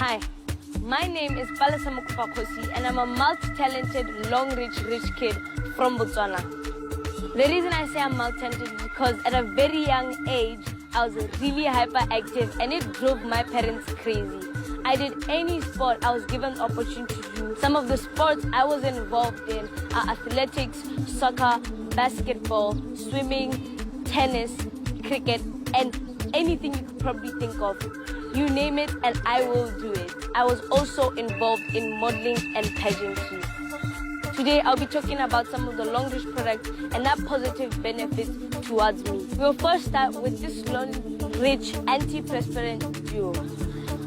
Hi, my name is Palasamukupakosi and I'm a multi-talented Longrich rich kid from Botswana. The reason I say I'm multi-talented is because at a very young age, I was really hyperactive and it drove my parents crazy. I did any sport I was given the opportunity to do. Some of the sports I was involved in are athletics, soccer, basketball, swimming, tennis, cricket, and anything you could probably think of. You name it and I will do it. I was also involved in modeling and pageantry. Today I'll be talking about some of the Longrich products and their positive benefits towards me. We'll first start with this Longrich antiperspirant duo.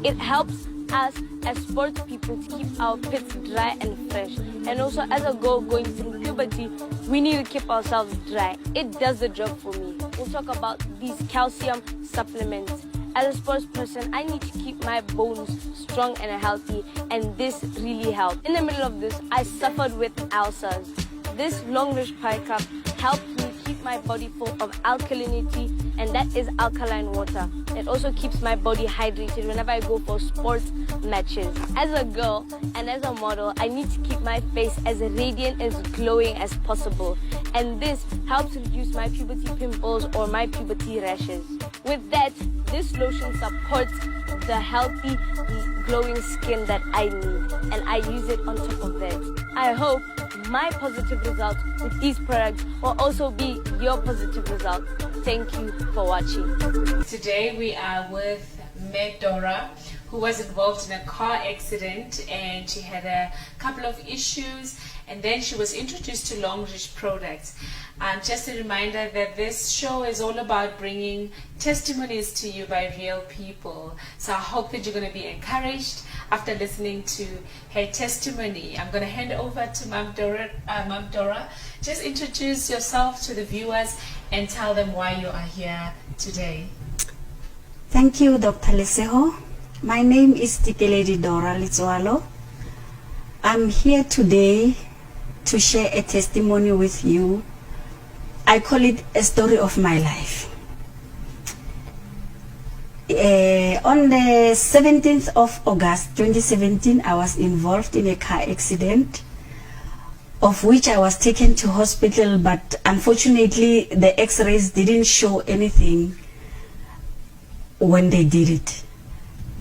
It helps us as sports people to keep our pits dry and fresh. And also as a girl going through puberty, we need to keep ourselves dry. It does the job for me. We'll talk about these calcium supplements. As a sports person, I need to keep my bones strong and healthy, and this really helped. In the middle of this, I suffered with ulcers. This Longrich pie cup helped me keep my body full of alkalinity, and that is alkaline water. It also keeps my body hydrated whenever I go for sports matches. As a girl and as a model, I need to keep my face as radiant and glowing as possible, and this helps reduce my puberty pimples or my puberty rashes. With that, this lotion supports the healthy, glowing skin that I need, and I use it on top of that. I hope my positive results with these products will also be your positive results. Thank you for watching. Today we are with Dora, who was involved in a car accident and she had a couple of issues, and then she was introduced to Longrich products. Just a reminder that this show is all about bringing testimonies to you by real people. So I hope that you're going to be encouraged after listening to her testimony. I'm going to hand over to Mom Dora. Just introduce yourself to the viewers and tell them why you are here today. Thank you, Dr. LESEGO. My name is Tikeledi Dora Litswalo. I'm here today to share a testimony with you. I call it a story of my life. On the 17th of August 2017, I was involved in a car accident, of which I was taken to hospital, but unfortunately the x-rays didn't show anything when they did it.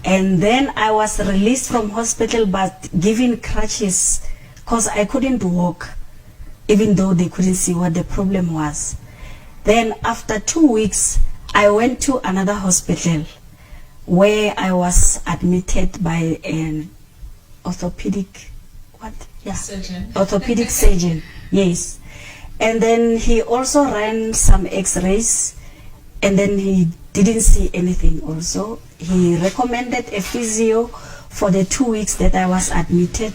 And then I was released from hospital but given crutches because I couldn't walk, even though they couldn't see what the problem was. Then after 2 weeks, I went to another hospital where I was admitted by an orthopedic surgeon. Orthopedic surgeon, yes. And then he also ran some x-rays, and then he didn't see anything also. He recommended a physio for the 2 weeks that I was admitted.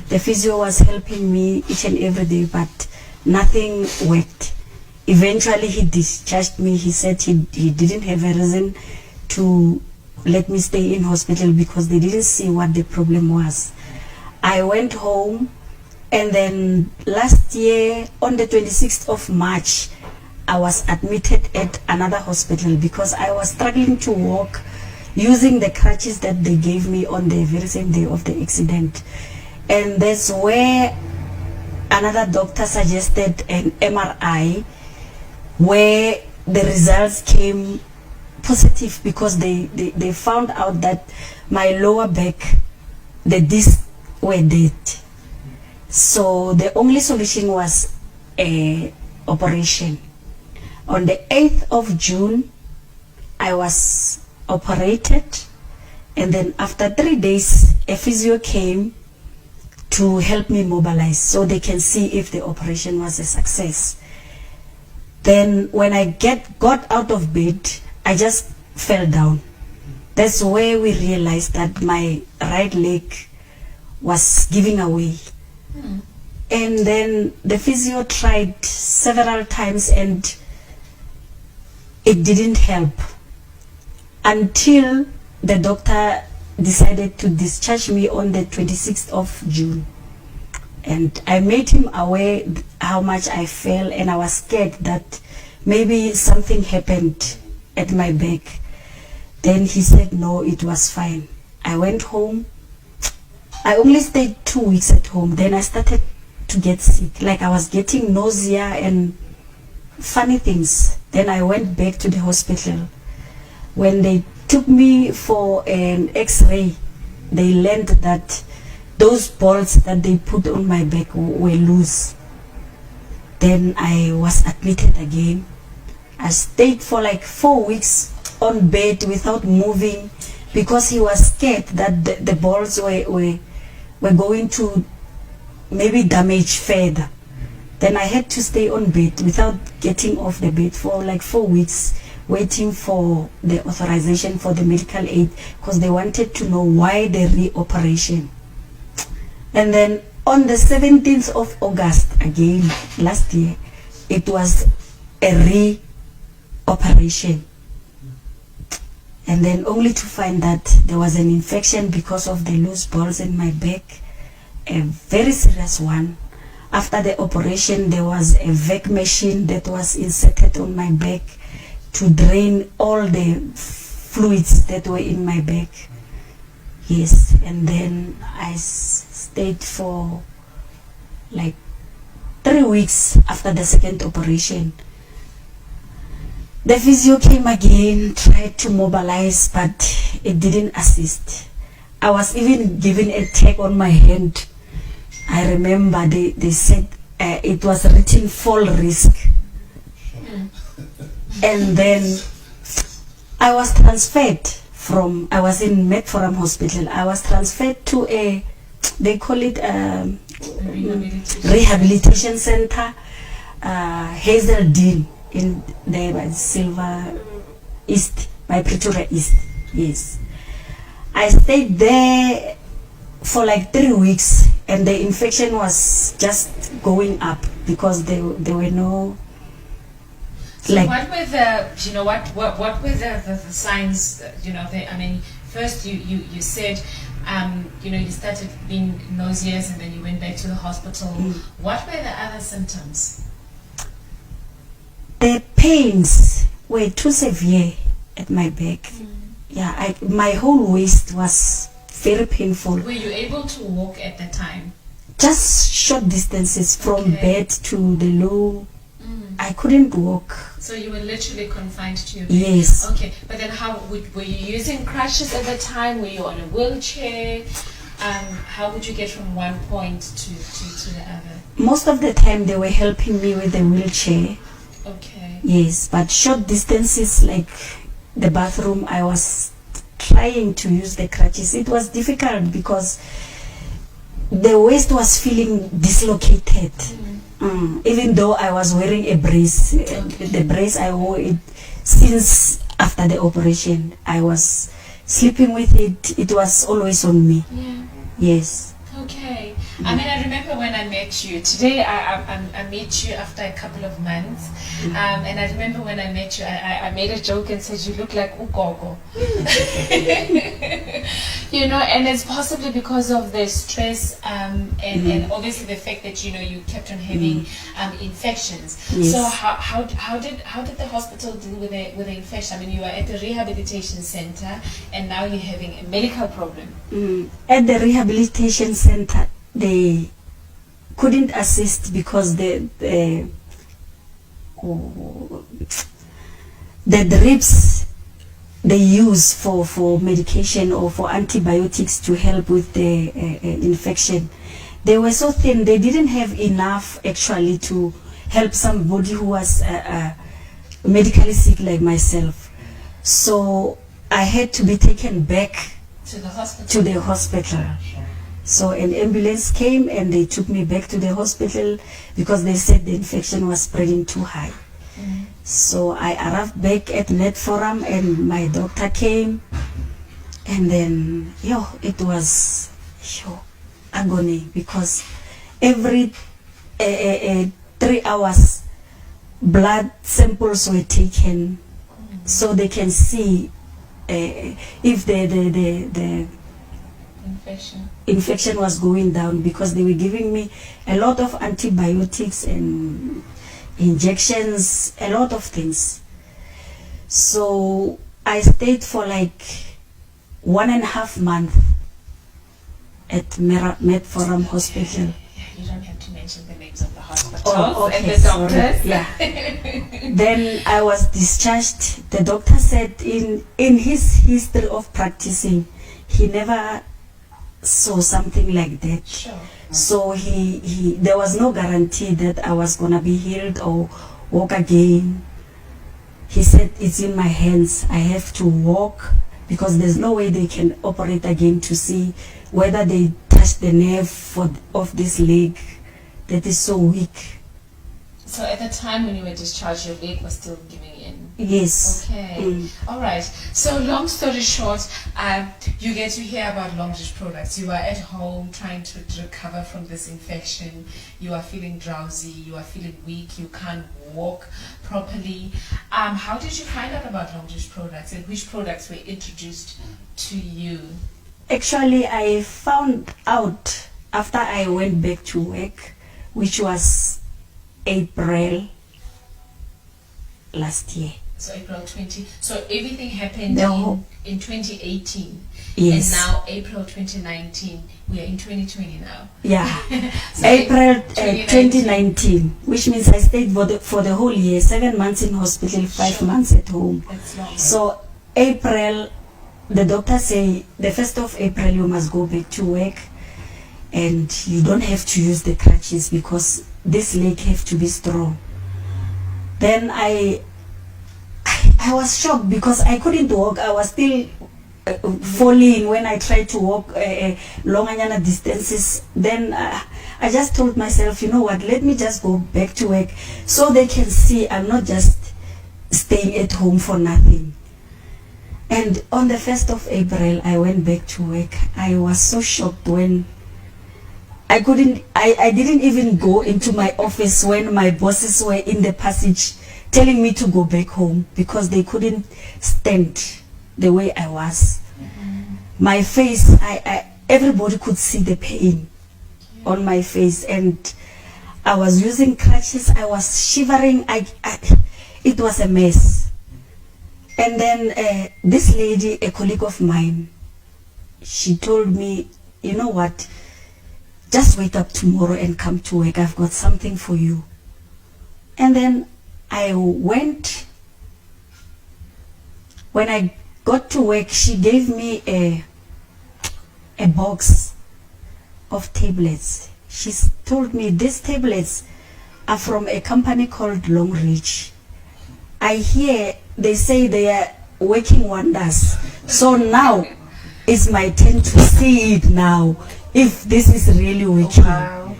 The physio was helping me each and every day, but nothing worked. Eventually he discharged me. He said he didn't have a reason to let me stay in hospital because they didn't see what the problem was. I went home, and then last year on the 26th of March, I was admitted at another hospital because I was struggling to walk using the crutches that they gave me on the very same day of the accident. And that's where another doctor suggested an MRI, where the results came positive because they found out that my lower back, the discs were dead. So the only solution was a operation. On the 8th of June, I was operated, and then after 3 days, a physio came to help me mobilize so they can see if the operation was a success. Then when I got out of bed, I just fell down. That's where we realized that my right leg was giving away. And then the physio tried several times and it didn't help until the doctor decided to discharge me on the 26th of June. And I made him aware how much I fell, and I was scared that maybe something happened at my back. Then he said no, it was fine. I went home. I only stayed 2 weeks at home. Then I started to get sick. Like I was getting nausea and funny things. Then I went back to the hospital. When they took me for an x-ray, they learned that those bolts that they put on my back were loose. Then I was admitted again. I stayed for like 4 weeks on bed without moving because he was scared that the bolts were going to maybe damage further. Then I had to stay on bed without getting off the bed for like 4 weeks, waiting for the authorization for the medical aid because they wanted to know why the reoperation. And then on the 17th of August, again, last year, it was a reoperation. And then only to find that there was an infection because of the loose balls in my back, a very serious one. After the operation, there was a vac machine that was inserted on my back to drain all the fluids that were in my back. Yes, and then I stayed for like 3 weeks after the second operation. The physio came again, tried to mobilize, but it didn't assist. I was even given a tag on my hand. I remember they said it was written fall risk. And then I was transferred from, I was in Medforum Hospital. I was transferred to a, they call it rehabilitation center, Hazeldean in there by Silver East, by Pretoria East. Yes. I stayed there for like 3 weeks and the infection was just going up because there were no. So like, what were the, you know, what were the signs, you know, I mean, first you said, you know, you started being nauseous and then you went back to the hospital. What were the other symptoms? The pains were too severe at my back. Yeah, my whole waist was very painful. Were you able to walk at the time? Just short distances from bed to the low. I couldn't walk. So you were literally confined to your bed? Yes. Okay, but then how were you using crutches at the time? Were you on a wheelchair? How would you get from one point to the other? Most of the time they were helping me with the wheelchair. Okay. Yes, but short distances like the bathroom, I was trying to use the crutches. It was difficult because the waist was feeling dislocated. Even though I was wearing a brace, the brace I wore it since after the operation. I was sleeping with it. It was always on me. Yeah. Yes. Okay. I mean, I remember when I met you. Today, I met you after a couple of months. And I remember when I met you, I made a joke and said, you look like Ugogo. You know, and it's possibly because of the stress and obviously the fact that, you know, you kept on having infections. Yes. So how did the hospital deal with the infection? I mean, you were at the rehabilitation center and now you're having a medical problem. At the rehabilitation center, they couldn't assist because the drips they use for medication or for antibiotics to help with the infection, they were so thin they didn't have enough actually to help somebody who was medically sick like myself. So I had to be taken back To the hospital. to the hospital. So an ambulance came and they took me back to the hospital because they said the infection was spreading too high. So I arrived back at Medforum and my doctor came, and then it was agony because every 3 hours blood samples were taken so they can see if the infection was going down, because they were giving me a lot of antibiotics and injections, a lot of things. So I stayed for like 1.5 months at Medforum Hospital. You don't have to mention the names of the hospitals Okay, and the doctors. sorry. Yeah. Then I was discharged. The doctor said in his history of practicing, he never saw something like that. Sure. So there was no guarantee that I was gonna be healed or walk again. He said, it's in my hands. I have to walk because there's no way they can operate again to see whether they touch the nerve of this leg that is so weak. So at the time when you were discharged, your leg was still giving in? Yes. Okay. All right. So long story short, you get to hear about Longrich products. You are at home trying to recover from this infection. You are feeling drowsy. You are feeling weak. You can't walk properly. How did you find out about Longrich products, and which products were introduced to you? Actually, I found out after I went back to work, which was April last year. So April 20. So everything happened in 2018. Yes. And now April 2019. We are in 2020 now. Yeah. So April 2019. 2019, which means I stayed for the whole year, 7 months in hospital, 5 Sure. months at home. That's long. So April, the doctor say the 1st of April you must go back to work, and you don't have to use the crutches because this leg have to be strong. Then I was shocked because I couldn't walk. I was still falling when I tried to walk longer distances. Then I just told myself, you know what, let me just go back to work so they can see I'm not just staying at home for nothing. And on the 1st of April, I went back to work. I was so shocked when I didn't even go into my office when my bosses were in the passage telling me to go back home because they couldn't stand the way I was. My face, everybody could see the pain on my face, and I was using crutches. I was shivering. It was a mess. And then this lady, a colleague of mine, she told me, you know what, just wake up tomorrow and come to work. I've got something for you. And then I went. When I got to work, she gave me a box of tablets. She told me these tablets are from a company called Longrich. I hear they say they are working wonders. So now it's my turn to see it now, if this is really working. Wow.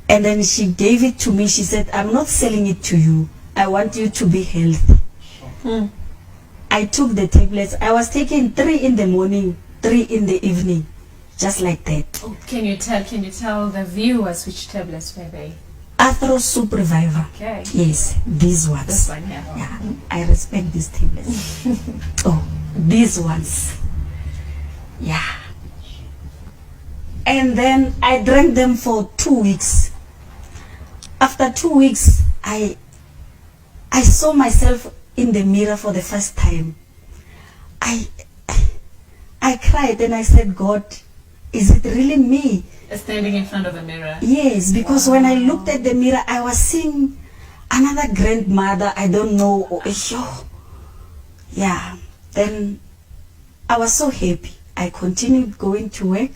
And then she gave it to me. She said, I'm not selling it to you. I want you to be healthy. I took the tablets. I was taking 3 in the morning, 3 in the evening, just like that. Oh, can you tell the viewers which tablets were they? Arthro Soup Reviver. Okay. Yes, these ones. This one here. Yeah, I respect these tablets. Oh, these ones. Yeah. And then I drank them for 2 weeks. After 2 weeks, I saw myself in the mirror for the first time. I cried and I said, God, is it really me? Standing in front of a mirror. Yes, because when I looked at the mirror, I was seeing another grandmother. I don't know. Yeah. Then I was so happy. I continued going to work.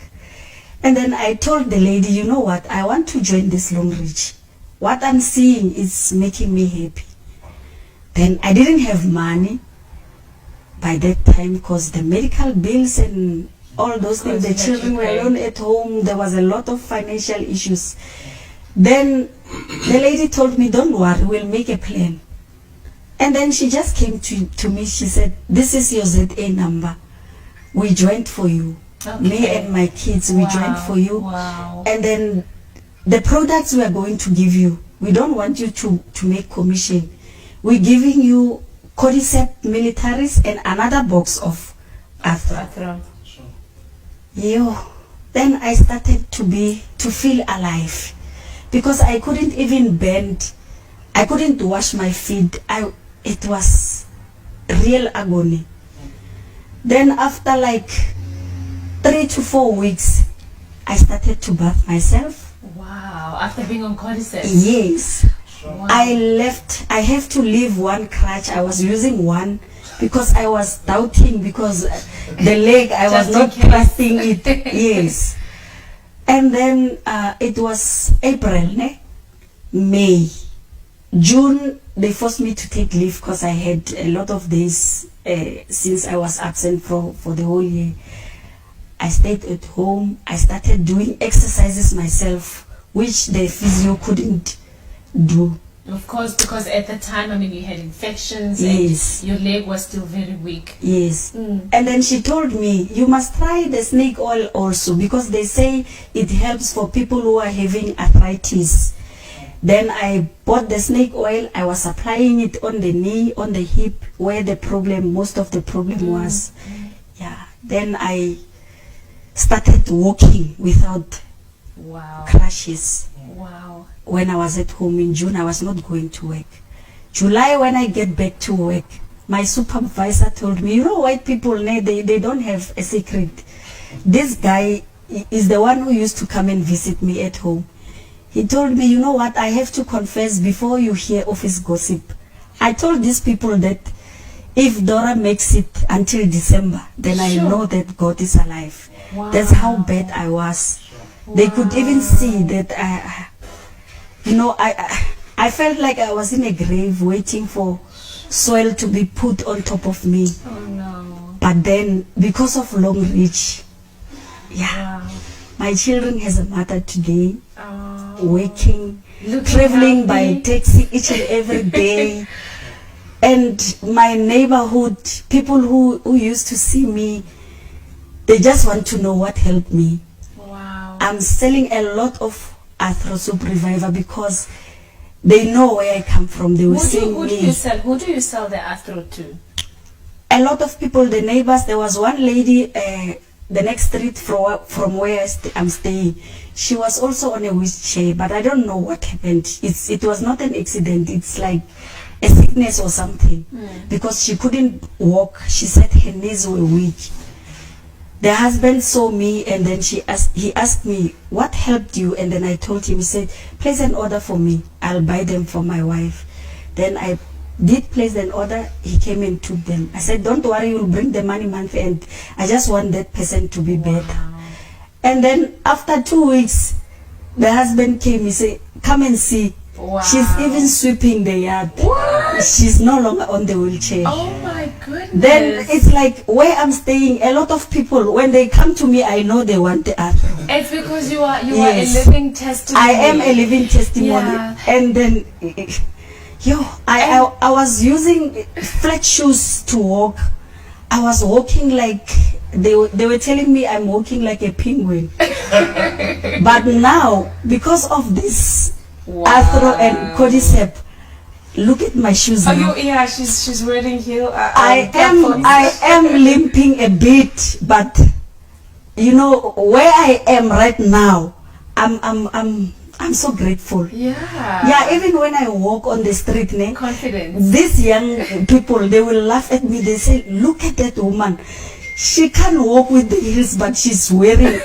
And then I told the lady, you know what? I want to join this Longrich. What I'm seeing is making me happy. Then I didn't have money by that time because the medical bills and all those things, the children were alone at home. There was a lot of financial issues. Then the lady told me, don't worry, we'll make a plan. And then she just came to me. She said, this is your ZA number. We joined for you. Okay. Me and my kids, we joined for you. Wow. And then the products we are going to give you, we don't want you to make commission. We're giving you Cordyceps militaris and another box of Arthro. Then I started to feel alive because I couldn't even bend. I couldn't wash my feet. It was real agony. Then after like 3 to 4 weeks, I started to bath myself. Wow. After being on cordyceps. Yes. Wow. I have to leave one crutch. I was using one because I was doubting because the leg, I was not trusting it. Yes. And then it was April, May, June, they forced me to take leave because I had a lot of days since I was absent for the whole year. I stayed at home. I started doing exercises myself, which the physio couldn't do. Of course, because at the time, I mean, you had infections. Yes. And your leg was still very weak. Yes. And then she told me, you must try the snake oil also because they say it helps for people who are having arthritis. Then I bought the snake oil. I was applying it on the knee, on the hip, where the problem, most of the problem was. Yeah. Then I started walking without crutches. Wow. When I was at home in June, I was not going to work. July, when I get back to work, my supervisor told me, you know, white people, they don't have a secret. This guy is the one who used to come and visit me at home. He told me, you know what, I have to confess before you hear office gossip. I told these people that if Dora makes it until December, then I know that God is alive. Wow. That's how bad I was. They could even see that I felt like I was in a grave waiting for soil to be put on top of me. Oh no. But then, because of Longrich, my children has a mother today, working, traveling by taxi each and every day. And my neighborhood, people who used to see me, they just want to know what helped me. Wow. I'm selling a lot of Arthrosoup Reviver because they know where I come from. They will see me. Who do you sell the Arthro to? A lot of people, the neighbors. There was one lady, the next street from where I'm staying. She was also on a wheelchair, but I don't know what happened. It was not an accident. It's like a sickness or something, because she couldn't walk. She said her knees were weak. The husband saw me, and then he asked me, what helped you? And then I told him. He said, place an order for me. I'll buy them for my wife. Then I did place an order. He came and took them. I said, don't worry, you'll bring the money month end. I just want that person to be better. And then after 2 weeks, the husband came. He said, come and see. Wow. She's even sweeping the yard. What? She's no longer on the wheelchair. Oh my goodness. Then it's like where I'm staying, a lot of people, when they come to me, I know they want the Arthro. It's because you are a living testimony. I am a living testimony. Yeah. And then I was using flat shoes to walk. I was walking like they were telling me I'm walking like a penguin. But now, because of this Arthro and cordyceps, look at my shoes now. She's wearing heel. I am limping a bit, but you know where I am right now. I'm so grateful. Yeah, even when I walk on the street, confidence. These young people, they will laugh at me. They say, look at that woman. She can't walk with the heels, but she's wearing.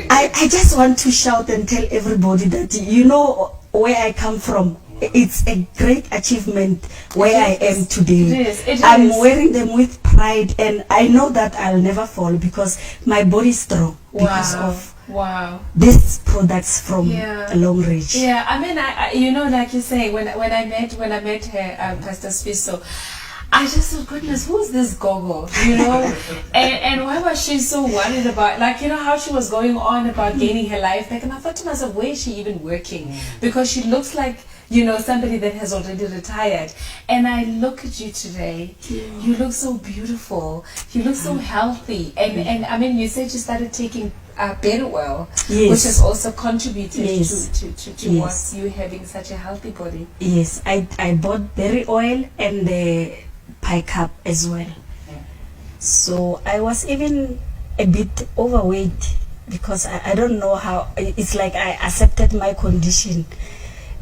I just want to shout and tell everybody that, you know, where I come from. It's a great achievement where I am today. I'm wearing them with pride, and I know that I'll never fall because my body is strong because of these products from Longrich. Yeah, I mean, I like you say, when I met her, Pastor SIFISO, I just thought, goodness, who's this gogo? You know, and why was she so worried about, like, you know, how she was going on about gaining her life back? And I thought to myself, where is she even working? Because she looks like, you know, somebody that has already retired. And I look at you today. You look so beautiful. You look so healthy. And I mean, you said you started taking berry oil, which has also contributed to what you having such a healthy body. Yes, I bought berry oil and the pie cup as well. So I was even a bit overweight because I don't know how. It's like I accepted my condition.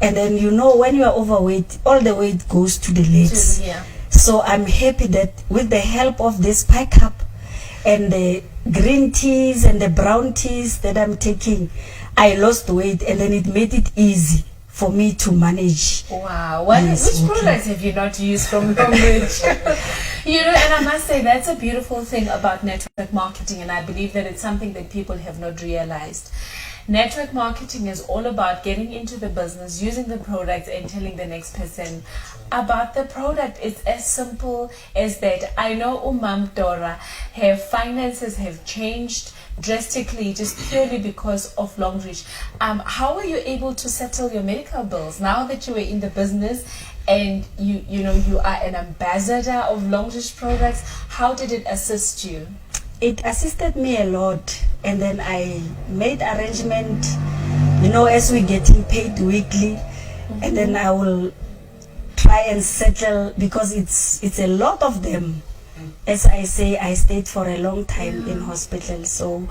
And then, you know, when you are overweight, all the weight goes to the legs. So I'm happy that with the help of this pie cup and the green teas and the brown teas that I'm taking, I lost weight, and then it made it easy for me to manage. Wow. Yes, Which okay. products have you not used from Longrich? You know, and I must say that's a beautiful thing about network marketing, and I believe that it's something that people have not realized. Network marketing is all about getting into the business, using the product, and telling the next person about the product. It's as simple as that. I know Umam Dora, her finances have changed drastically just purely because of Longrich. How were you able to settle your medical bills now that you were in the business and you are an ambassador of Longrich products? How did it assist you? It assisted me a lot, and then I made arrangement, you know, as we getting paid weekly, and then I will try and settle, because it's a lot of them. As I say, I stayed for a long time in hospital, so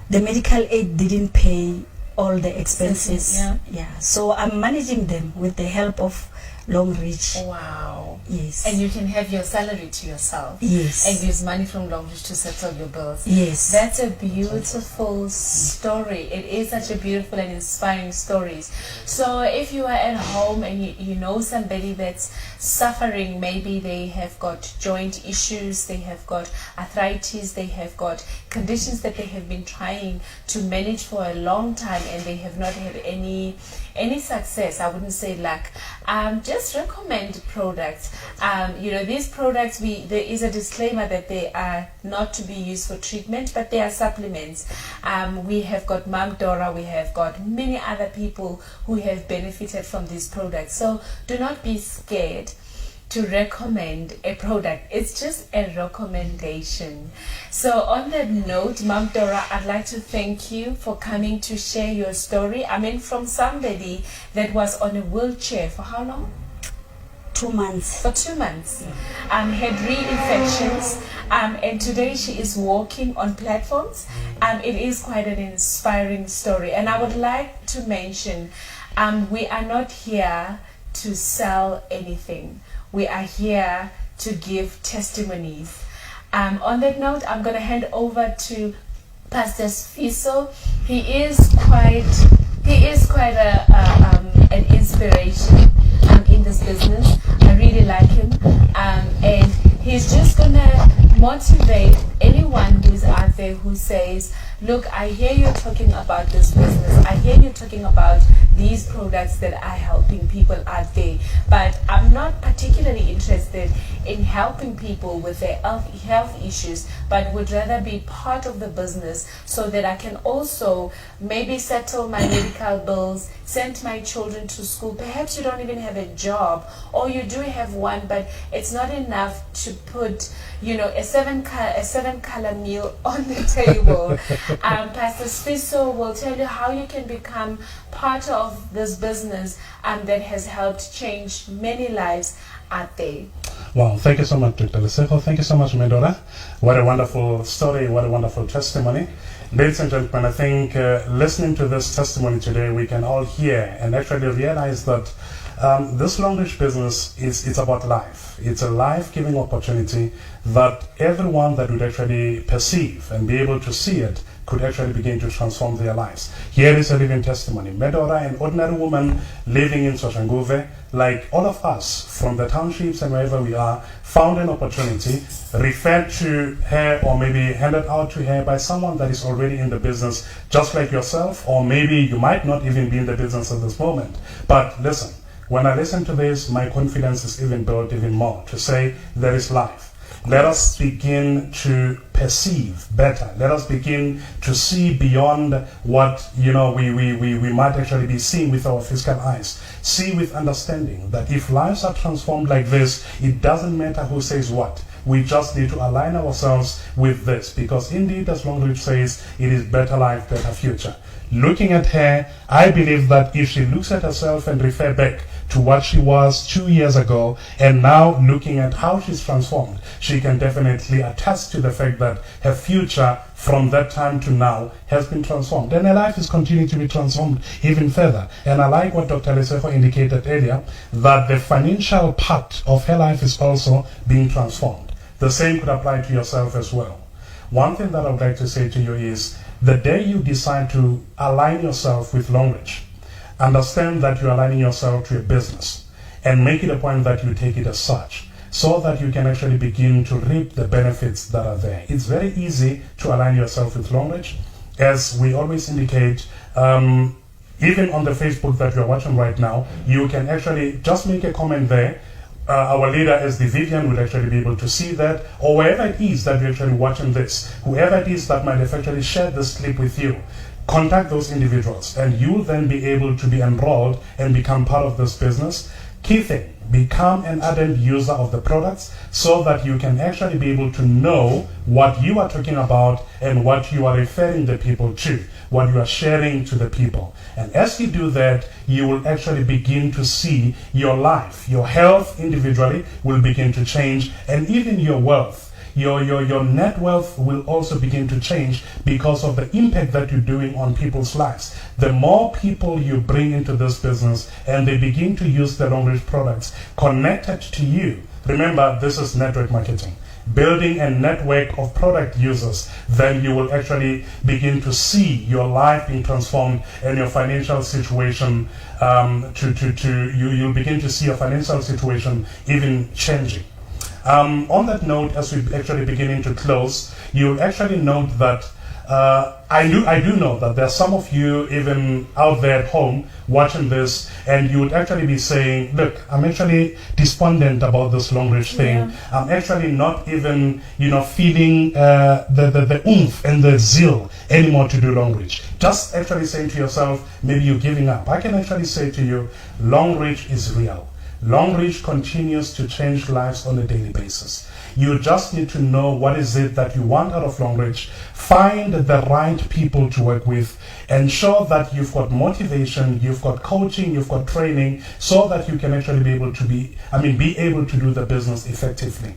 the medical aid didn't pay all the expenses. Yeah, so I'm managing them with the help of Longrich. Wow. Yes. And you can have your salary to yourself. Yes. And use money from Longrich to settle your bills. Yes. That's a beautiful story. It is such a beautiful and inspiring story. So if you are at home and you know somebody that's suffering, maybe they have got joint issues, they have got arthritis, they have got conditions that they have been trying to manage for a long time, and they have not had any success, I wouldn't say luck, just recommend products. These products, there is a disclaimer that they are not to be used for treatment, but they are supplements. We have got Mom Dora, we have got many other people who have benefited from these products. So do not be scared to recommend a product. It's just a recommendation. So on that note, Mom Dora, I'd like to thank you for coming to share your story. I mean, from somebody that was on a wheelchair for how long? 2 months. For 2 months. Had reinfections, and today she is walking on platforms. It is quite an inspiring story, and I would like to mention, we are not here to sell anything. We are here to give testimonies. On that note, I'm going to hand over to Pastor SIFISO. He is quite an inspiration in this business. I really like him, and he's just going to motivate anyone who's out there who says, look, I hear you talking about this business, I hear you talking about these products that are helping people out there, but I'm not particularly interested in helping people with their health issues, but would rather be part of the business so that I can also maybe settle my medical bills, send my children to school. Perhaps you don't even have a job, or you do have one, but it's not enough to put, a seven color meal on the table. Pastor SIFISO will tell you how you can become part of this business that has helped change many lives out there. Wow, thank you so much, Dr. LESEGO. Thank you so much, Medora. What a wonderful story, what a wonderful testimony. Ladies and gentlemen, I think listening to this testimony today, we can all hear and actually realize that this Longrich business it's about life. It's a life-giving opportunity that everyone that would actually perceive and be able to see it could actually begin to transform their lives. Here is a living testimony. Medora, an ordinary woman living in Soshanguve, like all of us from the townships and wherever we are, found an opportunity, referred to her or maybe handed out to her by someone that is already in the business, just like yourself, or maybe you might not even be in the business at this moment. But listen, when I listen to this, my confidence is even built even more to say there is life. Let us begin to perceive better. Let us begin to see beyond what we might actually be seeing with our physical eyes. See with understanding that if lives are transformed like this, it doesn't matter who says what. We just need to align ourselves with this, because indeed, as Longrich says, it is better life, better future. Looking at her, I believe that if she looks at herself and refer back to what she was 2 years ago, and now looking at how she's transformed, she can definitely attest to the fact that her future from that time to now has been transformed. And her life is continuing to be transformed even further. And I like what Dr. LESEGO indicated earlier, that the financial part of her life is also being transformed. The same could apply to yourself as well. one thing that I would like to say to you is the day you decide to align yourself with Longrich, understand that you're aligning yourself to a business and make it a point that you take it as such, so that you can actually begin to reap the benefits that are there. It's very easy to align yourself with Longrich. As we always indicate, even on the Facebook that you're watching right now, you can actually just make a comment there. Our leader, as the Vivian, will actually be able to see that, or wherever it is that you're actually watching this, whoever it is that might have actually shared this clip with you, contact those individuals, and you will then be able to be enrolled and become part of this business. Key thing, become an ardent user of the products so that you can actually be able to know what you are talking about and what you are referring the people to, what you are sharing to the people. And as you do that, you will actually begin to see your life, your health individually will begin to change, and even your wealth. Your net wealth will also begin to change because of the impact that you're doing on people's lives. The more people you bring into this business and they begin to use the Longrich products connected to you, remember, this is network marketing. Building a network of product users, then you will actually begin to see your life being transformed and your financial situation you'll begin to see your financial situation even changing. On that note, as we're actually beginning to close, you'll actually note that I do know that there are some of you even out there at home watching this, and you would actually be saying, look, I'm actually despondent about this Longrich thing. Yeah. I'm actually not even, feeling the oomph and the zeal anymore to do Longrich. Just actually saying to yourself, maybe you're giving up. I can actually say to you, Longrich is real. Longrich continues to change lives on a daily basis. You just need to know what is it that you want out of Longrich, find the right people to work with, ensure that you've got motivation, you've got coaching, you've got training, so that you can actually be able to be able to do the business effectively.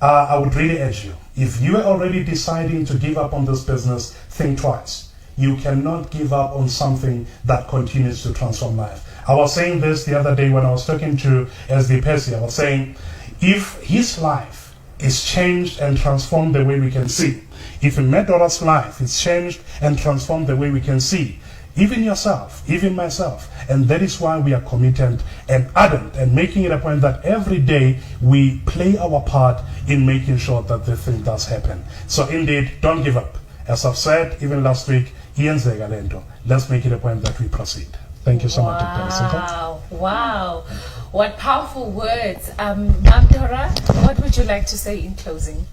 I would really urge you, if you are already deciding to give up on this business, think twice. You cannot give up on something that continues to transform life. I was saying this the other day when I was talking to SD Percy. I was saying, if his life is changed and transformed the way we can see, if Medora's life is changed and transformed the way we can see, even yourself, even myself, and that is why we are committed and ardent and making it a point that every day we play our part in making sure that the thing does happen. So indeed, don't give up. As I've said, even last week, let's make it a point that we proceed. Thank you so much, Dr. LESEGO. Wow. What powerful words. Ma'am Dora, what would you like to say in closing?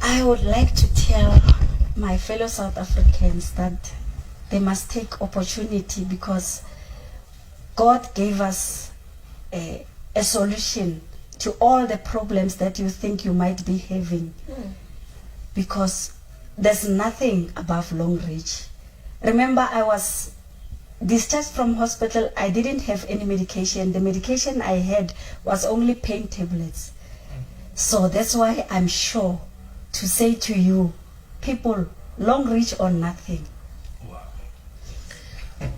I would like to tell my fellow South Africans that they must take opportunity, because God gave us a solution to all the problems that you think you might be having. Because there's nothing above Longrich. Remember, I was discharged from hospital. I didn't have any medication. The medication I had was only pain tablets. So that's why I'm sure to say to you, people, Longrich or nothing.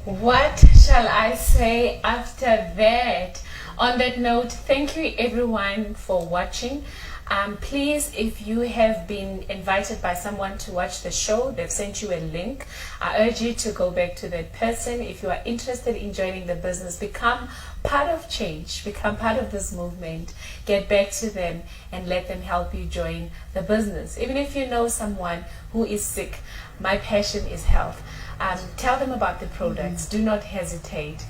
What shall I say after that? On that note, thank you everyone for watching. Please, if you have been invited by someone to watch the show, they've sent you a link, I urge you to go back to that person. If you are interested in joining the business, become part of change, become part of this movement, get back to them and let them help you join the business. Even if you know someone who is sick, my passion is health. Tell them about the products. Do not hesitate.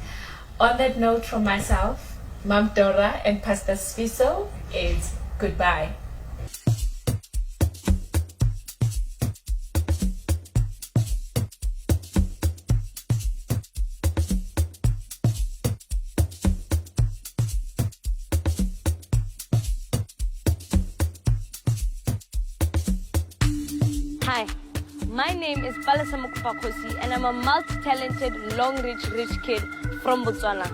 On that note, from myself, Ma'am Dora and Pastor SIFISO, it's goodbye. Hi, my name is and I'm a multi-talented Longrich rich kid from Botswana.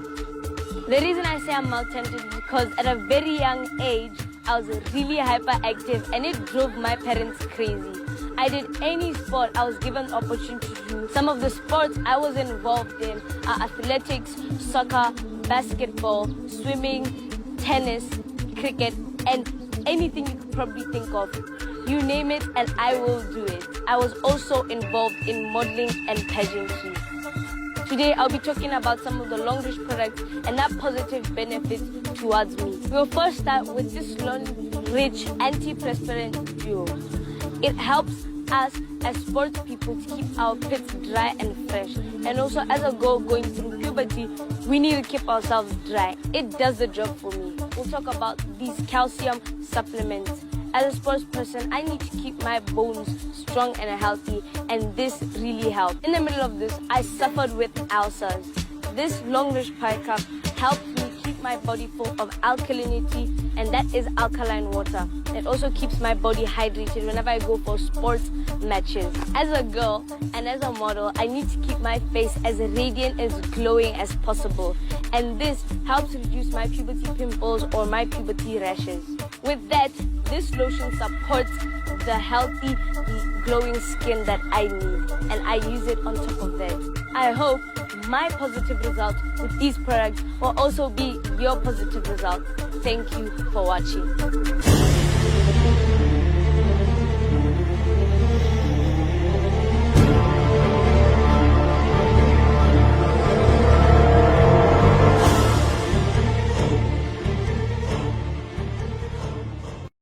The reason I say I'm multi-talented is because at a very young age, I was really hyperactive and it drove my parents crazy. I did any sport I was given the opportunity to do. Some of the sports I was involved in are athletics, soccer, basketball, swimming, tennis, cricket, and anything you could probably think of. You name it and I will do it. I was also involved in modeling and pageantry. Today I'll be talking about some of the Longrich products and their positive benefits towards me. We'll first start with this Longrich antiperspirant duo. It helps us as sports people to keep our pits dry and fresh. And also as a girl going through puberty, we need to keep ourselves dry. It does the job for me. We'll talk about these calcium supplements. As a sports person, I need to keep my bones strong and healthy, and this really helped. In the middle of this, I suffered with ulcers. This Longrich pie cup helped me keep my body full of alkalinity, and that is alkaline water. It also keeps my body hydrated whenever I go for sports matches. As a girl and as a model, I need to keep my face as radiant, as glowing as possible. And this helps reduce my puberty pimples or my puberty rashes. With that, this lotion supports the healthy, glowing skin that I need. And I use it on top of that. I hope my positive result with these products will also be your positive result. Thank you for watching.